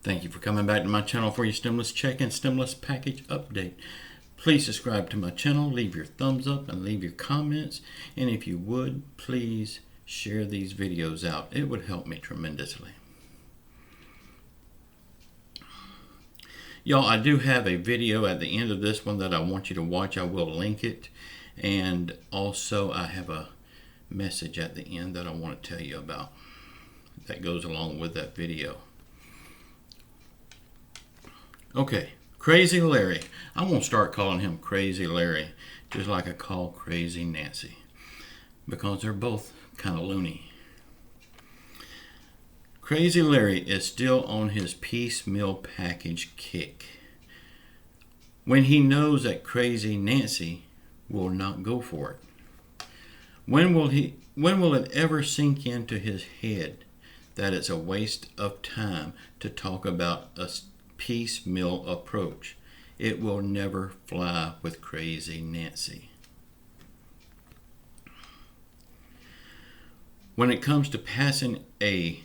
Thank you for coming back to my channel for your stimulus check and stimulus package update. Please subscribe to my channel, leave your thumbs up, and leave your comments. And if you would, please share these videos out. It would help me tremendously. Y'all, I do have a video at the end of this one that I want you to watch. I will link it. And also I have a message at the end that I want to tell you about that goes along with that video. Okay, Crazy Larry. I'm going to start calling him Crazy Larry, just like I call Crazy Nancy, because they're both kind of loony. Crazy Larry is still on his piecemeal package kick when he knows that Crazy Nancy will not go for it. When will it ever sink into his head that it's a waste of time to talk about a piecemeal approach? It will never fly with Crazy Nancy. When it comes to passing a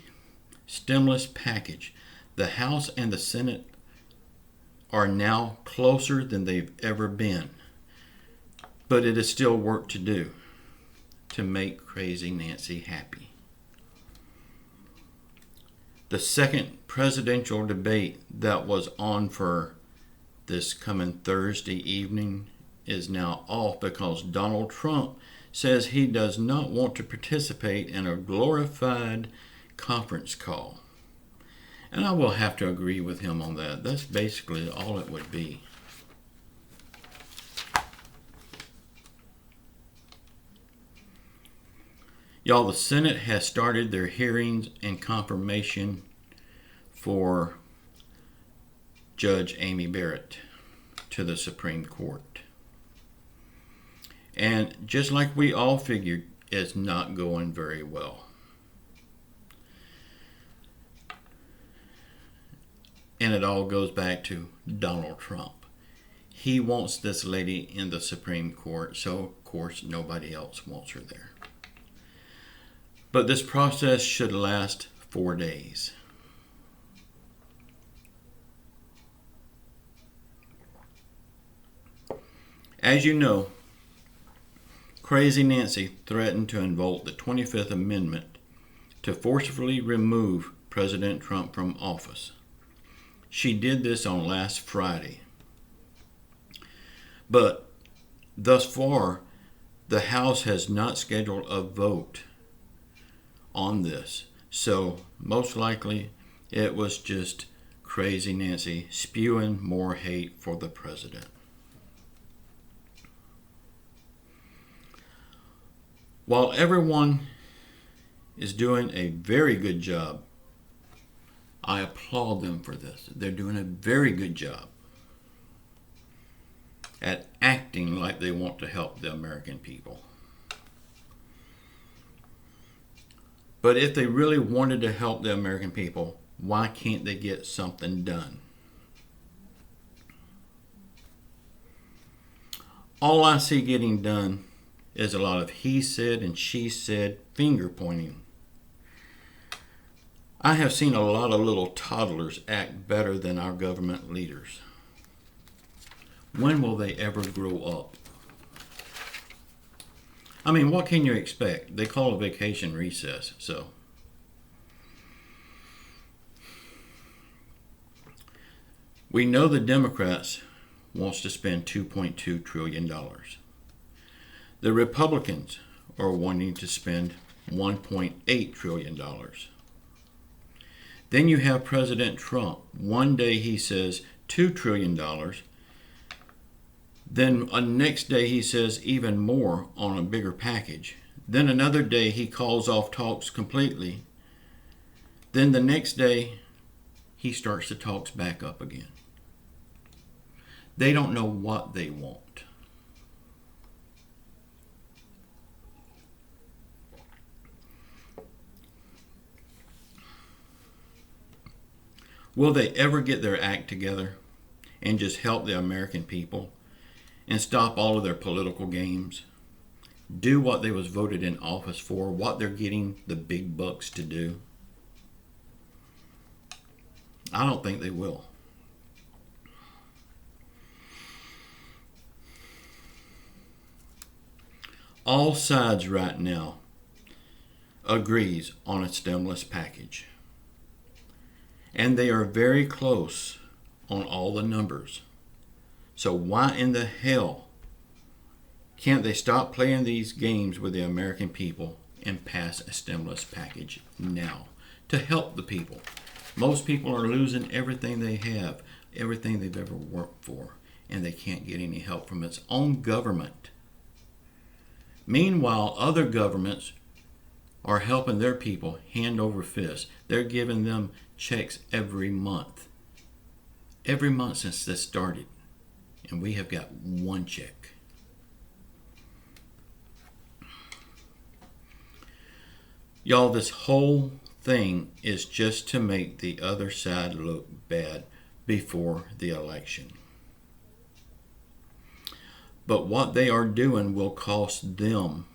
stimulus package, the House and the Senate are now closer than they've ever been. But it is still work to do to make Crazy Nancy happy. The second presidential debate that was on for this coming Thursday evening is now off because Donald Trump says he does not want to participate in a glorified conference call. And I will have to agree with him on that. That's basically all it would be. Y'all, the Senate has started their hearings and confirmation for Judge Amy Barrett to the Supreme Court. And just like we all figured, it's not going very well. And it all goes back to Donald Trump. He wants this lady in the Supreme Court, so of course nobody else wants her there. But this process should last 4 days. As you know, Crazy Nancy threatened to invoke the 25th Amendment to forcibly remove President Trump from office. She did this on last Friday. But thus far, the House has not scheduled a vote on this. So most likely it was just Crazy Nancy spewing more hate for the president. While everyone is doing a very good job, I applaud them for this. They're doing a very good job at acting like they want to help the American people. But if they really wanted to help the American people, why can't they get something done? All I see getting done is a lot of he said and she said, finger pointing. I have seen a lot of little toddlers act better than our government leaders. When will they ever grow up? I mean, what can you expect? They call a vacation recess, so. We know the Democrats wants to spend $2.2 trillion. The Republicans are wanting to spend $1.8 trillion. Then you have President Trump. One day he says $2 trillion. Then next day he says even more on a bigger package. Then another day he calls off talks completely. Then the next day he starts the talks back up again. They don't know what they want. Will they ever get their act together and just help the American people and stop all of their political games? Do what they was voted in office for, what they're getting the big bucks to do? I don't think they will. All sides right now agrees on a stimulus package. And they are very close on all the numbers. So why in the hell can't they stop playing these games with the American people and pass a stimulus package now to help the people? Most people are losing everything they have, everything they've ever worked for, and they can't get any help from its own government. Meanwhile, other governments are helping their people hand over fist. They're giving them checks every month. Every month since this started. And we have got one check. Y'all, this whole thing is just to make the other side look bad before the election. But what they are doing will cost them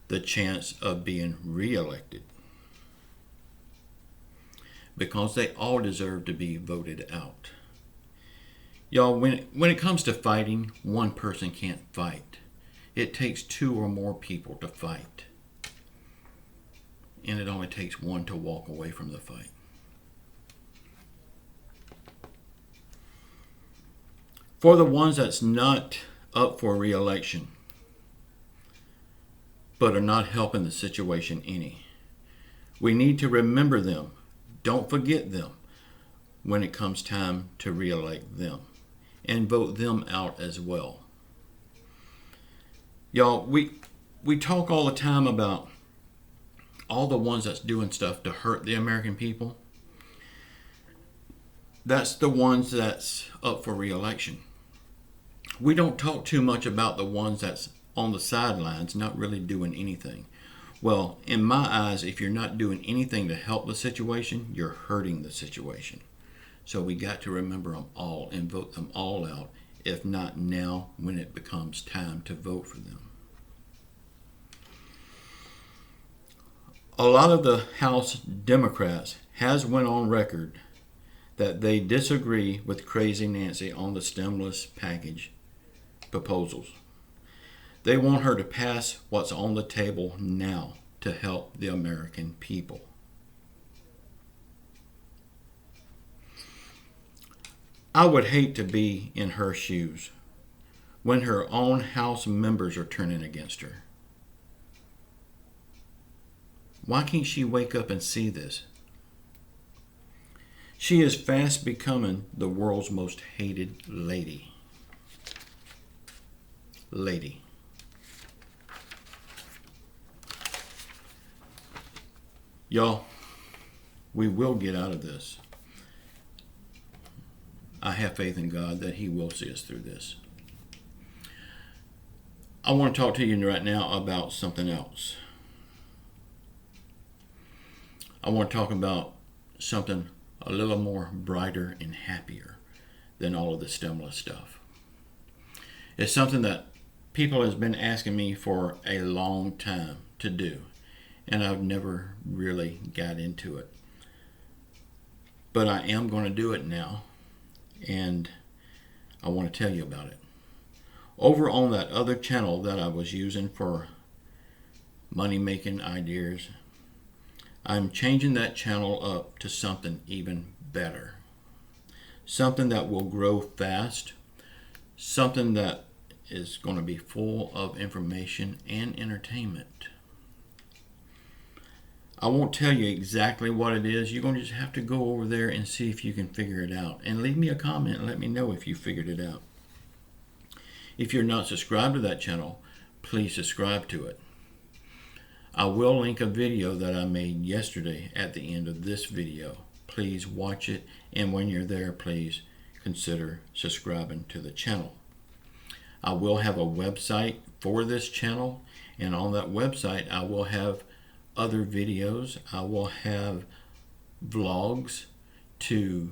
the chance of being reelected. Because they all deserve to be voted out. Y'all, when it comes to fighting, one person can't fight. It takes two or more people to fight. And it only takes one to walk away from the fight. For the ones that's not up for re-election, but are not helping the situation any, we need to remember them. Don't forget them when it comes time to re-elect them. And vote them out as well. Y'all, we talk all the time about all the ones that's doing stuff to hurt the American people. That's the ones that's up for re-election. We don't talk too much about the ones that's on the sidelines, not really doing anything. Well, in my eyes, if you're not doing anything to help the situation, you're hurting the situation. So we got to remember them all and vote them all out, if not now when it becomes time to vote for them. A lot of the House Democrats has went on record that they disagree with Crazy Nancy on the stimulus package proposals. They want her to pass what's on the table now to help the American people. I would hate to be in her shoes when her own House members are turning against her. Why can't she wake up and see this? She is fast becoming the world's most hated lady. Y'all, we will get out of this. I have faith in God that He will see us through this. I want to talk to you right now about something else. I want to talk about something a little more brighter and happier than all of the stimulus stuff. It's something that people has been asking me for a long time to do, and I've never really got into it. But I am going to do it now, and I want to tell you about it. Over on that other channel that I was using for money-making ideas, I'm changing that channel up to something even better. Something that will grow fast. Something that is going to be full of information and entertainment. I won't tell you exactly what it is. You're going to just have to go over there and see if you can figure it out. And leave me a comment and let me know if you figured it out. If you're not subscribed to that channel, please subscribe to it. I will link a video that I made yesterday at the end of this video. Please watch it, and when you're there, please consider subscribing to the channel. I will have a website for this channel, and on that website I will have other videos. I will have vlogs to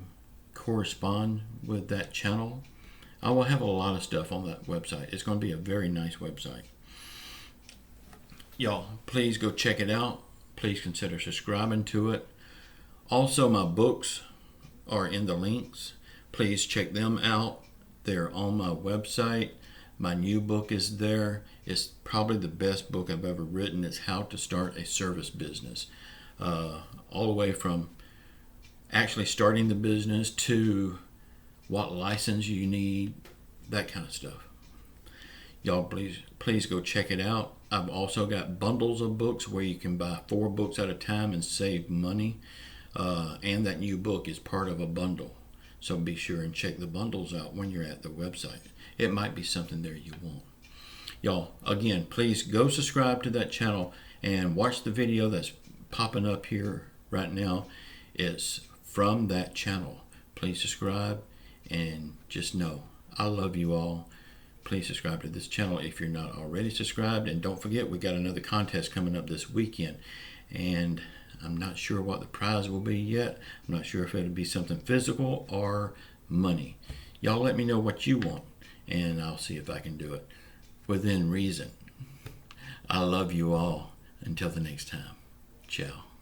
correspond with that channel. I will have a lot of stuff on that website. It's going to be a very nice website. Y'all, please go check it out. Please consider subscribing to it. Also, my books are in the links. Please check them out. They're on my website. My new book is there. It's probably the best book I've ever written. It's How to Start a Service Business. All the way from actually starting the business to what license you need, that kind of stuff. Y'all please go check it out. I've also got bundles of books where you can buy 4 books at a time and save money. And that new book is part of a bundle. So be sure and check the bundles out when you're at the website. It might be something there you want. Y'all, again, please go subscribe to that channel and watch the video that's popping up here right now. It's from that channel. Please subscribe and just know I love you all. Please subscribe to this channel if you're not already subscribed. And don't forget, we got another contest coming up this weekend. And I'm not sure what the prize will be yet. I'm not sure if it'll be something physical or money. Y'all let me know what you want, and I'll see if I can do it within reason. I love you all. Until the next time. Ciao.